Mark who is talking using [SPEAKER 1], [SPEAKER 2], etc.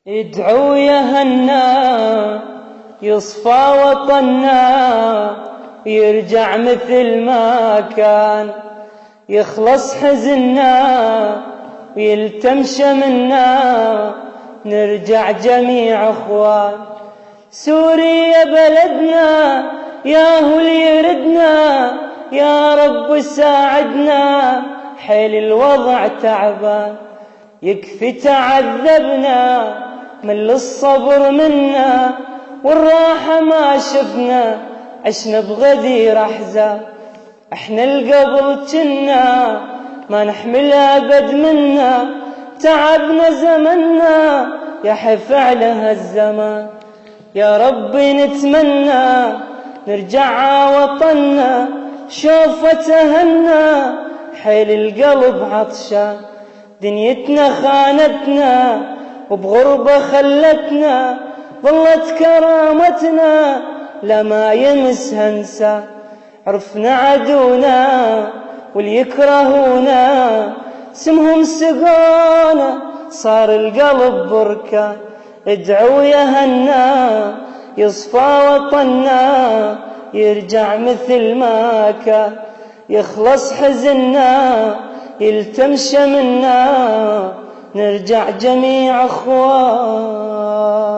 [SPEAKER 1] ادعوا يا هنا يصفى وطننا، يرجع مثل ما كان، يخلص حزننا ويلتم شمنا، نرجع جميع اخوان. سوريا بلدنا يا هو اللي يردنا، يا رب ساعدنا حيل الوضع تعبان. يكفي تعذبنا من الصبر منا، والراحة ما شفنا عشنا بغدير أحزان. احنا القبل جنا ما نحمل أبد منا، تعبنا زمنا يحف عليها الزمان. يا ربي نتمنى نرجع وطننا، شوفة تهنا حيل القلب عطشان. دنيتنا خانتنا وبغربة خلتنا، ظلت كرامتنا لما يمسها انسان. عرفنا عدونا واللي يكرهونا، سمهم سقونا صار القلب بركان. ادعوا يا هنا يصفى وطننا، يرجع مثل ما كان، يخلص حزننا يلتم شمنا، نرجع جميع اخوان.